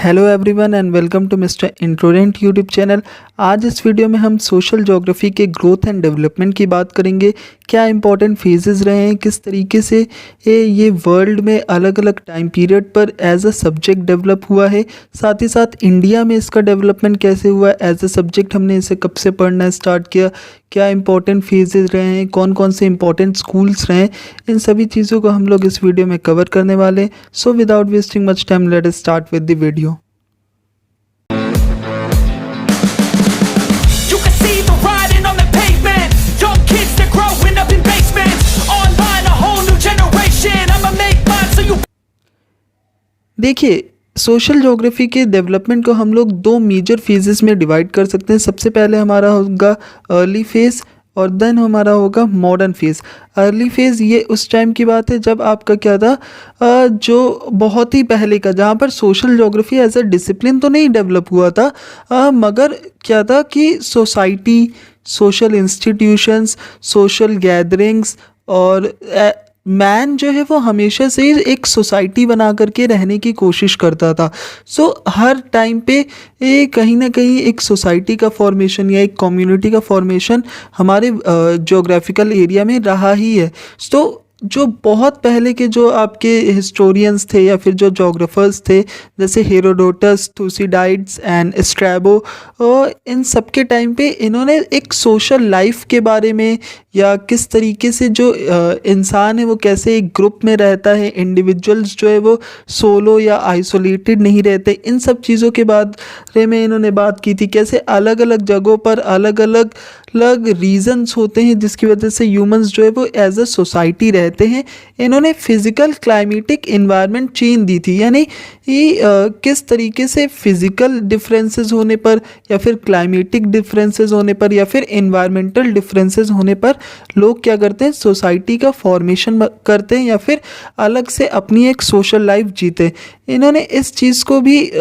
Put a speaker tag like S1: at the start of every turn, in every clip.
S1: Hello everyone and welcome to mister introdent YouTube channel. आज इस video में हम सोशल ज्योग्राफी के ग्रोथ एंड डेवलपमेंट की बात करेंगे। क्या इंपॉर्टेंट फेजेस रहे हैं, किस तरीके से ये वर्ल्ड में अलग अलग टाइम पीरियड पर एज अ सब्जेक्ट डेवलप हुआ है, साथ ही साथ इंडिया में इसका डेवलपमेंट कैसे हुआ एज अ सब्जेक्ट, हमने इसे कब से पढ़ना स्टार्ट किया, क्या इंपॉर्टेंट फेजेस रहे हैं, कौन कौन से इंपॉर्टेंट स्कूल्स रहे हैं, इन सभी चीज़ों को हम लोग इस वीडियो में कवर करने वाले हैं। So without wasting much time let us start with the video.
S2: You can see the writing on the pavement. Young kids, they're growing up in basements. Online, a whole new generation. I'ma make mine so you.
S1: देखिए, social geography के development को हम लोग दो major phases में divide कर सकते हैं। सबसे पहले हमारा होगा अर्ली फेज़ और देन हमारा होगा मॉडर्न फेज़। अर्ली फेज़ ये उस टाइम की बात है जब आपका क्या था, जो बहुत ही पहले का, जहाँ पर social geography as a discipline तो नहीं डेवलप हुआ था, मगर क्या था कि society, social institutions, social gatherings और मैन जो है वो हमेशा से एक सोसाइटी बना करके रहने की कोशिश करता था। सो हर टाइम पे ये कहीं ना कहीं एक सोसाइटी का फॉर्मेशन या एक कम्युनिटी का फॉर्मेशन हमारे ज्योग्राफिकल एरिया में रहा ही है। तो जो बहुत पहले के जो आपके हिस्टोरियंस थे या फिर जो जोग्राफर्स थे, जैसे हेरोडोटस, थुसिडाइड्स एंड स्ट्रैबो, इन सब के टाइम पे इन्होंने एक सोशल लाइफ के बारे में या किस तरीके से जो इंसान है वो कैसे एक ग्रुप में रहता है, इंडिविजुअल्स जो है वो सोलो या आइसोलेटेड नहीं रहते, इन सब चीज़ों के बारे में इन्होंने बात की थी। कैसे अलग अलग जगहों पर अलग अलग रीजंस होते हैं जिसकी वजह से ह्यूमंस जो है वो एज अ सोसाइटी रहते हैं। इन्होंने फिज़िकल क्लाइमेटिक इन्वायरमेंट चेन दी थी, यानी किस तरीके से फिज़िकल डिफरेंसेस होने पर या फिर क्लाइमेटिक डिफरेंसेस होने पर या फिर इन्वायरमेंटल डिफरेंसेस होने पर लोग क्या करते हैं, सोसाइटी का फॉर्मेशन करते हैं या फिर अलग से अपनी एक सोशल लाइफ जीते। इन्होंने इस चीज़ को भी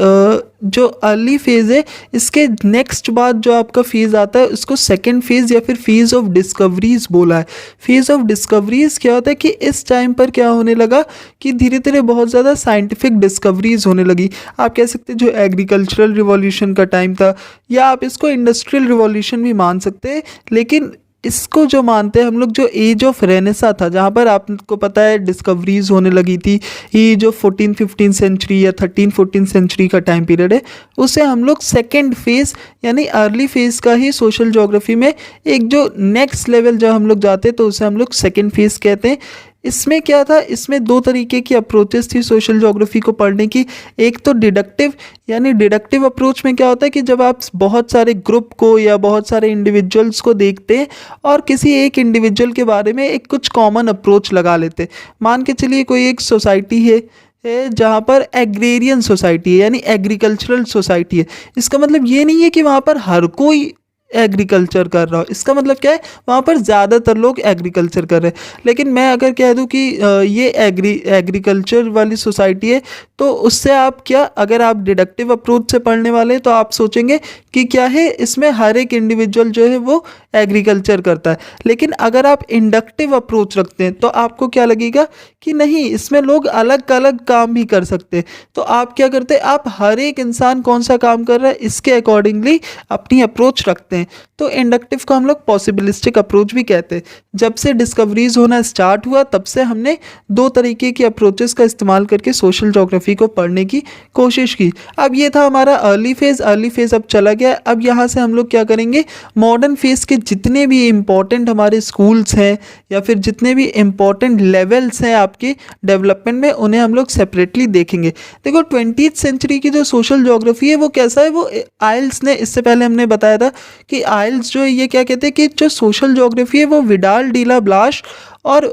S1: जो अर्ली फेज़ है, इसके नेक्स्ट बाद जो आपका फेज़ आता है उसको सेकेंड फेज़ या फिर फेज़ ऑफ डिस्कवरीज बोला है। फेज़ ऑफ डिस्कवरीज क्या होता है कि इस टाइम पर क्या होने लगा कि धीरे धीरे बहुत ज़्यादा साइंटिफिक डिस्कवरीज होने लगी। आप कह सकते हैं जो एग्रीकल्चरल रिवॉल्यूशन का टाइम था, या आप इसको इंडस्ट्रियल रिवॉल्यूशन भी मान सकते हैं, लेकिन इसको जो मानते हैं हम लोग जो एज ऑफ रेनेसा था, जहाँ पर आपको पता है डिस्कवरीज होने लगी थी, ये जो 14-15 सेंचुरी या 13-14 सेंचुरी का टाइम पीरियड है, उसे हम लोग सेकेंड फेज़ यानी अर्ली फेज़ का ही सोशल ज्योग्राफी में एक जो नेक्स्ट लेवल जब हम लोग जाते हैं तो उसे हम लोग सेकेंड फेज़ कहते हैं। इसमें क्या था, इसमें दो तरीके की अप्रोचेस थी सोशल ज्योग्राफी को पढ़ने की। एक तो डिडक्टिव, यानी डिडक्टिव अप्रोच में क्या होता है कि जब आप बहुत सारे ग्रुप को या बहुत सारे इंडिविजुअल्स को देखते हैं और किसी एक इंडिविजुअल के बारे में एक कुछ कॉमन अप्रोच लगा लेते। मान के चलिए कोई एक सोसाइटी है जहाँ पर एग्रेरियन सोसाइटी है, यानी एग्रीकल्चरल सोसाइटी है। इसका मतलब ये नहीं है कि वहाँ पर हर कोई एग्रीकल्चर कर रहा हो, इसका मतलब क्या है, वहाँ पर ज़्यादातर लोग एग्रीकल्चर कर रहे हैं। लेकिन मैं अगर कह दूँ कि ये एग्रीकल्चर वाली सोसाइटी है, तो उससे आप क्या, अगर आप डिडक्टिव अप्रोच से पढ़ने वाले हैं तो आप सोचेंगे कि क्या है, इसमें हर एक इंडिविजुअल जो है वो एग्रीकल्चर करता है। लेकिन अगर आप इंडक्टिव अप्रोच रखते हैं तो आपको क्या लगेगा कि नहीं, इसमें लोग अलग अलग काम भी कर सकते हैं। तो आप क्या करते हैं, आप हर एक इंसान कौन सा काम कर रहा है इसके अकॉर्डिंगली अपनी अप्रोच रखते हैं। तो इंडक्टिव को हम लोग पॉसिबिलिस्टिक अप्रोच भी कहते हैं। जब से डिस्कवरीज होना स्टार्ट हुआ तब से हमने दो तरीके की अप्रोचेस का इस्तेमाल करके सोशल ज्योग्राफी को पढ़ने की कोशिश की। अब ये था हमारा अर्ली फेज़। अर्ली फेज़ अब चला गया। अब यहाँ से हम लोग क्या करेंगे, मॉडर्न फेज़ के जितने भी इम्पॉर्टेंट हमारे स्कूल्स हैं या फिर जितने भी इम्पॉर्टेंट लेवल्स हैं आपके डेवलपमेंट में, उन्हें हम लोग सेपरेटली देखेंगे। देखो 20th सेंचुरी की जो सोशल ज्योग्राफी है वो कैसा है, वो आइल्स ने, इससे पहले हमने बताया था कि आइल्स जो है ये क्या कहते हैं कि जो सोशल ज्योग्राफी है वो विडाल डी ला ब्लाश और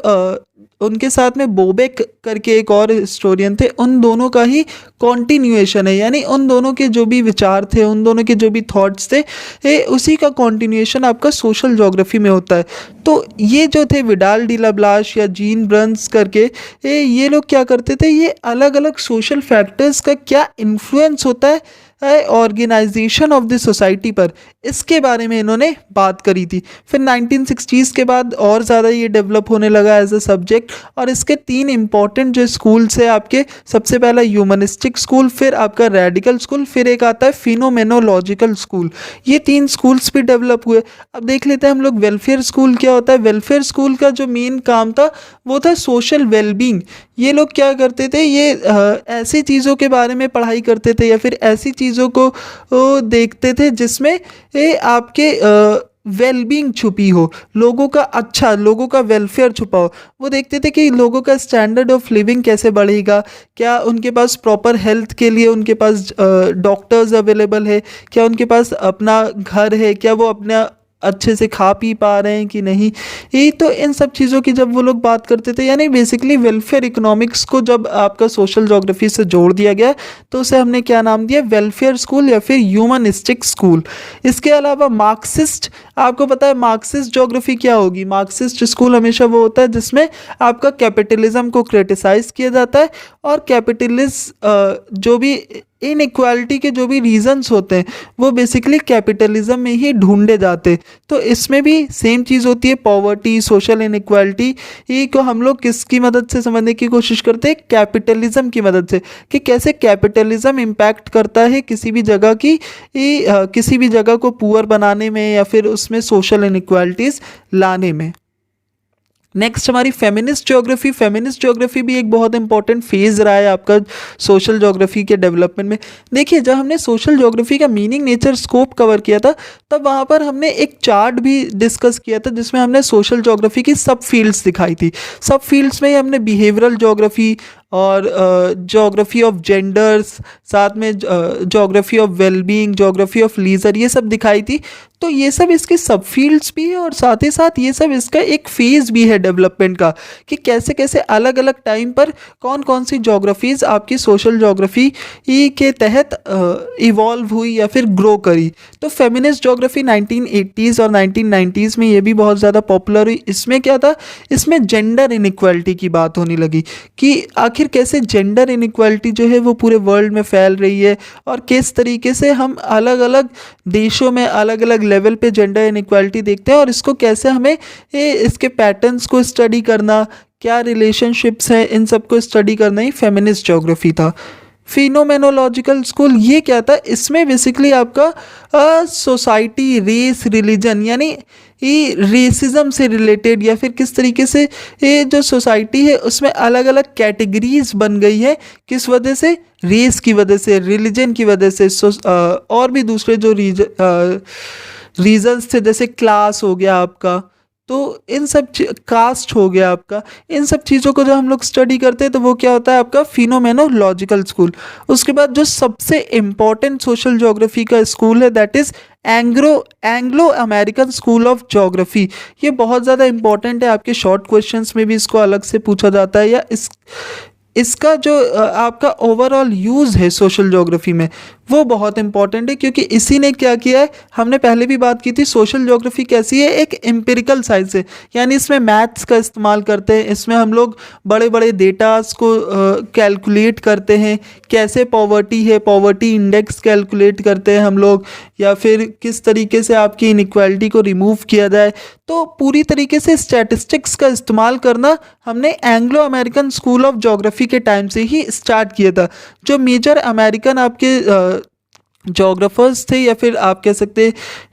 S1: उनके साथ में बोबेक करके एक और हिस्टोरियन थे, उन दोनों का ही कॉन्टिन्यूएशन है। यानी उन दोनों के जो भी विचार थे, उन दोनों के जो भी थॉट्स थे, उसी का कॉन्टिन्यूएशन आपका सोशल ज्योग्राफी में होता है। तो ये जो थे विडाल डी ला ब्लाश या जीन ब्रन्स करके, ये लोग क्या करते थे, ये अलग अलग सोशल फैक्टर्स का क्या इन्फ्लुएंस होता है ऑर्गेनाइजेशन ऑफ द सोसाइटी पर, इसके बारे में इन्होंने बात करी थी। फिर 1960s के बाद और ज़्यादा ये डेवलप होने लगा एज अ सब्जेक्ट, और इसके 3 इंपॉर्टेंट जो स्कूल्स है आपके, सबसे पहला ह्यूमनिस्टिक स्कूल, फिर आपका रेडिकल स्कूल, फिर एक आता है फिनोमेनोलॉजिकल स्कूल। ये 3 स्कूल्स भी डेवलप हुए। अब देख लेते हैं हम लोग वेलफेयर स्कूल क्या होता है। वेलफेयर स्कूल का जो मेन काम था वो था सोशल वेलबींग। ये लोग क्या करते थे, ये ऐसी चीज़ों के बारे में पढ़ाई करते थे या फिर ऐसी चीज़ों को देखते थे जिसमें आपके वेलबींग छुपी हो, लोगों का अच्छा, लोगों का वेलफेयर छुपा हो। वो देखते थे कि लोगों का स्टैंडर्ड ऑफ लिविंग कैसे बढ़ेगा, क्या उनके पास प्रॉपर हेल्थ के लिए उनके पास डॉक्टर्स अवेलेबल है, क्या उनके पास अपना घर है, क्या वो अपना अच्छे से खा पी पा रहे हैं कि नहीं। ये तो इन सब चीज़ों की जब वो लोग बात करते थे, यानी बेसिकली वेलफेयर इकोनॉमिक्स को जब आपका सोशल ज्योग्राफी से जोड़ दिया गया तो उसे हमने क्या नाम दिया, वेलफेयर स्कूल या फिर ह्यूमनिस्टिक स्कूल। इसके अलावा मार्क्सिस्ट, आपको पता है मार्क्सिस्ट ज्योग्राफी क्या होगी। मार्क्सिस्ट स्कूल हमेशा वो होता है जिसमें आपका कैपिटलिज्म को क्रिटिसाइज किया जाता है और कैपिटलिज्म जो भी इनइक्वालिटी के जो भी रीजंस होते हैं वो बेसिकली कैपिटलिज्म में ही ढूंढे जाते। तो इसमें भी सेम चीज़ होती है, पॉवर्टी, सोशल इनइक्वालिटी, ये को हम लोग किसकी मदद से समझने की कोशिश करते हैं, कैपिटलिज्म की मदद से, कि कैसे कैपिटलिज्म इम्पैक्ट करता है किसी भी जगह की, किसी भी जगह को पुअर बनाने में या फिर उसमें सोशल इनइक्वालिटीज़ लाने में। नेक्स्ट हमारी फेमिनिस्ट ज्योग्राफी। फेमिनिस्ट ज्योग्राफी भी एक बहुत इंपॉर्टेंट फेज़ रहा है आपका सोशल ज्योग्राफी के डेवलपमेंट में। देखिए, जब हमने सोशल ज्योग्राफी का मीनिंग, नेचर, स्कोप कवर किया था तब वहाँ पर हमने एक चार्ट भी डिस्कस किया था जिसमें हमने सोशल ज्योग्राफी की सब फील्ड्स दिखाई थी। सब फील्ड्स में हमने बिहेवियरल ज्योग्राफी और ज्योग्राफी ऑफ जेंडर्स, साथ में geography of wellbeing, geography of leisure, ये सब दिखाई थी। तो ये सब इसके सब फील्ड्स भी है और साथ ही साथ ये सब इसका एक फेज़ भी है डेवलपमेंट का, कि कैसे कैसे अलग अलग टाइम पर कौन कौन सी ज्योग्राफीज़ आपकी सोशल ज्योग्राफी के तहत इवॉल्व हुई या फिर ग्रो करी। तो फेमिनिस्ट ज्योग्राफी 1980s और 1990s में ये भी बहुत ज़्यादा पॉपुलर हुई। इसमें क्या था, इसमें जेंडर इनइक्वालिटी की बात होने लगी कि आखिर कैसे जेंडर इनइक्वालिटी जो है वो पूरे वर्ल्ड में फैल रही है और किस तरीके से हम अलग अलग देशों में अलग अलग लेवल पे जेंडर इनइक्वालिटी देखते हैं और इसको कैसे हमें इसके पैटर्न्स को स्टडी करना, क्या रिलेशनशिप्स हैं, इन सब को स्टडी करना ही फेमिनिस्ट ज्योग्राफी था। फिनोमेनोलॉजिकल स्कूल ये क्या था, इसमें बेसिकली आपका सोसाइटी, रेस, रिलीजन, यानी ये रेसिज्म से रिलेटेड या फिर किस तरीके से ये जो सोसाइटी है उसमें अलग अलग कैटेगरीज बन गई है, किस वजह से, रेस की वजह से, रिलीजन की वजह से, और भी दूसरे जो रीजन्स थे जैसे क्लास हो गया आपका, तो इन सब कास्ट हो गया आपका, इन सब चीज़ों को जब हम लोग स्टडी करते हैं तो वो क्या होता है आपका फिनोमेनोलॉजिकल स्कूल। उसके बाद जो सबसे इम्पॉर्टेंट सोशल ज्योग्राफी का स्कूल है that is Anglo American school of geography. ये बहुत ज़्यादा इंपॉर्टेंट है, आपके शॉर्ट क्वेश्चंस में भी इसको अलग से पूछा जाता है, या इसका जो आपका ओवरऑल यूज़ है सोशल ज्योग्राफी में वो बहुत इंपॉर्टेंट है, क्योंकि इसी ने क्या किया है, हमने पहले भी बात की थी, सोशल ज्योग्राफी कैसी है, एक एम्पिरिकल साइंस है, यानी इसमें मैथ्स का इस्तेमाल करते हैं, इसमें हम लोग बड़े बड़े डेटास को कैलकुलेट करते हैं, कैसे पॉवर्टी है, पॉवर्टी इंडेक्स कैलकुलेट करते हैं हम लोग, या फिर किस तरीके से आपकी इनइक्वालिटी को रिमूव किया जाए। तो पूरी तरीके से स्टैटिस्टिक्स का इस्तेमाल करना हमने Anglo American school of geography के टाइम से ही स्टार्ट किया था। जो मेजर अमेरिकन आपके जोग्राफर्स थे या फिर आप कह सकते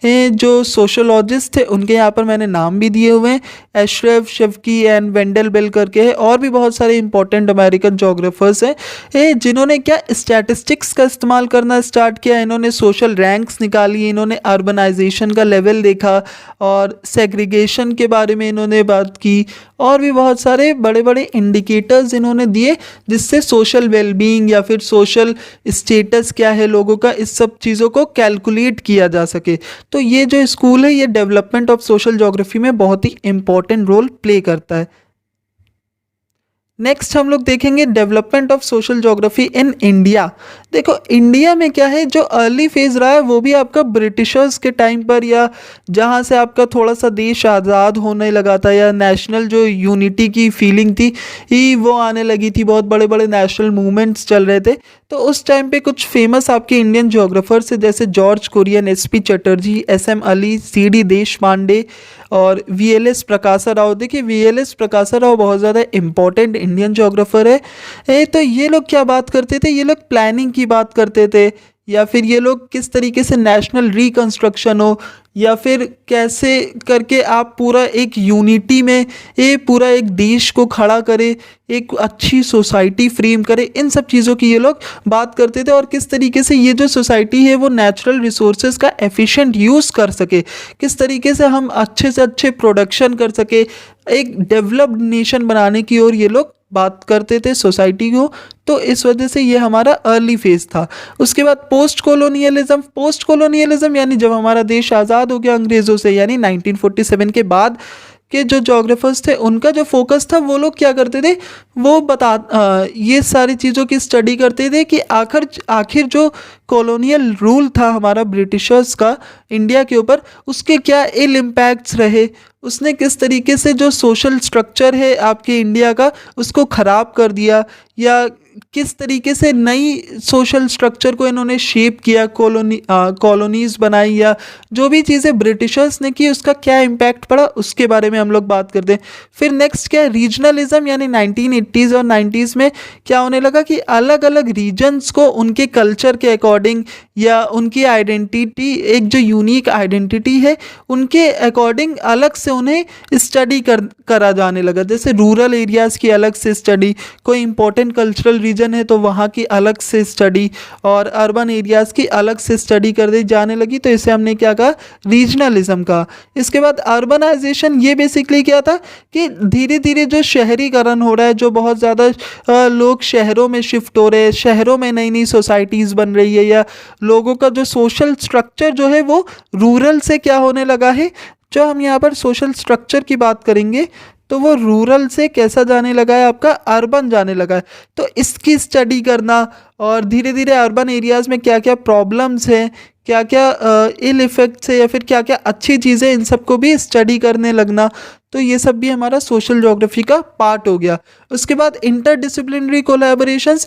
S1: हैं जो सोशोलॉजिस्ट थे, उनके यहाँ पर मैंने नाम भी दिए हुए हैं, एशरेफ, शेवकी एंड वेंडल बेल करके है, और भी बहुत सारे इंपॉर्टेंट अमेरिकन जोग्राफर्स हैं जिन्होंने क्या स्टैटिस्टिक्स का इस्तेमाल करना स्टार्ट किया। इन्होंने सोशल रैंक्स निकाली, इन्होंने अर्बनाइजेशन का लेवल देखा और सेग्रीगेशन के बारे में इन्होंने बात की, और भी बहुत सारे बड़े बड़े इंडिकेटर्स इन्होंने दिए जिससे सोशल वेलबींग या फिर सोशल स्टेटस क्या है लोगों का, इस सब चीज़ों को कैलकुलेट किया जा सके। तो ये जो स्कूल है ये डेवलपमेंट ऑफ सोशल ज्योग्राफी में बहुत ही इंपॉर्टेंट रोल प्ले करता है। नेक्स्ट हम लोग देखेंगे development of social geography in India. देखो इंडिया में क्या है, जो अर्ली फेज रहा है वो भी आपका ब्रिटिशर्स के टाइम पर, या जहाँ से आपका थोड़ा सा देश आज़ाद होने लगा था, या नेशनल जो यूनिटी की फीलिंग थी वो आने लगी थी, बहुत बड़े बड़े नेशनल मूवमेंट्स चल रहे थे। तो उस टाइम पे कुछ फेमस आपके इंडियन ज्योग्राफर्स हैं, जैसे George Kuriyan, S P. Chatterjee, S M. Ali, C D. Deshpande और वी.एल.एस. प्रकाशा राव। देखिए वी.एल.एस. प्रकाशा राव बहुत ज़्यादा इंपॉर्टेंट इंडियन ज्योग्राफर है। तो ये लोग क्या बात करते थे, ये लोग प्लानिंग की बात करते थे, या फिर ये लोग किस तरीके से नेशनल रिकंस्ट्रक्शन हो, या फिर कैसे करके आप पूरा एक यूनिटी में ये पूरा एक देश को खड़ा करे, एक अच्छी सोसाइटी फ्रेम करे, इन सब चीज़ों की ये लोग बात करते थे। और किस तरीके से ये जो सोसाइटी है वो नेचुरल रिसोर्सेज का एफिशिएंट यूज़ कर सके, किस तरीके से हम अच्छे से अच्छे प्रोडक्शन कर सके, एक डेवलप्ड नेशन बनाने की ओर ये लोग बात करते थे सोसाइटी को। तो इस वजह से ये हमारा अर्ली फेज था। उसके बाद पोस्ट कॉलोनियलिज्म यानी जब हमारा देश आज़ाद हो गया अंग्रेज़ों से, यानी 1947 के बाद के जो जोग्राफर्स थे उनका जो फोकस था, वो लोग क्या करते थे, वो ये सारी चीज़ों की स्टडी करते थे कि आखिर जो कॉलोनियल रूल था हमारा ब्रिटिशर्स का इंडिया के ऊपर, उसके क्या इल इम्पैक्ट्स रहे, उसने किस तरीके से जो सोशल स्ट्रक्चर है आपके इंडिया का उसको ख़राब कर दिया, या किस तरीके से नई सोशल स्ट्रक्चर को इन्होंने शेप किया, कॉलोनीज़ बनाई, या जो भी चीज़ें ब्रिटिशर्स ने की उसका क्या इम्पैक्ट पड़ा, उसके बारे में हम लोग बात करते हैं। फिर नेक्स्ट क्या है, रीजनलिज्म, यानी 1980s और 90s में क्या होने लगा कि अलग अलग रीजन्स को उनके कल्चर के अकॉर्डिंग या उनकी आइडेंटिटी, एक जो यूनिक आइडेंटिटी है उनके अकॉर्डिंग अलग से उन्हें स्टडी करा जाने लगा। जैसे रूरल एरियाज़ की अलग से स्टडी, कोई इंपॉर्टेंट कल्चरल रीजन है तो वहाँ की अलग से स्टडी, और अर्बन एरियाज़ की अलग से स्टडी कर दी जाने लगी। तो इसे हमने क्या कहा, रीजनलिज्म का। इसके बाद अर्बनाइजेशन, ये बेसिकली क्या था कि धीरे धीरे जो शहरीकरण हो रहा है, जो बहुत ज़्यादा लोग शहरों में शिफ्ट हो रहे हैं, शहरों में नई नई सोसाइटीज़ बन रही है, या लोगों का जो सोशल स्ट्रक्चर जो है वो रूरल से क्या होने लगा है, जो हम यहाँ पर सोशल स्ट्रक्चर की बात करेंगे तो वो रूरल से कैसा जाने लगा है, आपका अर्बन जाने लगा है। तो इसकी स्टडी करना, और धीरे धीरे अर्बन एरियाज़ में क्या क्या प्रॉब्लम्स हैं, क्या क्या इल इफ़ेक्ट्स है, या फिर क्या क्या अच्छी चीज़ें, इन सबको भी स्टडी करने लगना। तो ये सब भी हमारा सोशल ज्योग्राफी का पार्ट हो गया। उसके बाद इंटरडिसिप्लिनरी कोलैबोरेशंस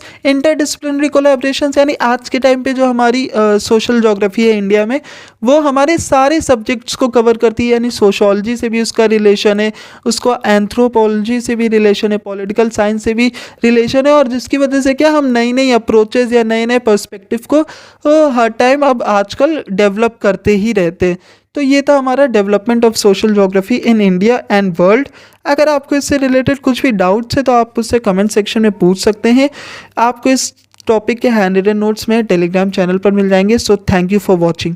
S1: यानी आज के टाइम पे जो हमारी सोशल ज्योग्राफी है इंडिया में, वो हमारे सारे सब्जेक्ट्स को कवर करती है। यानी सोशोलॉजी से भी उसका रिलेशन है, उसको एंथ्रोपोलॉजी से भी रिलेशन है, पॉलिटिकल साइंस से भी रिलेशन है, और जिसकी वजह से क्या हम नई नई अप्रोचेज़ या नए नए पर्सपेक्टिव को हर टाइम अब आजकल डेवलप करते ही रहते हैं। तो ये था हमारा development of social geography in India and world. अगर आपको इससे रिलेटेड कुछ भी डाउट्स है तो आप मुझसे कमेंट सेक्शन में पूछ सकते हैं। आपको इस टॉपिक के हैंड रिटन नोट्स में टेलीग्राम चैनल पर मिल जाएंगे। So thank you for watching.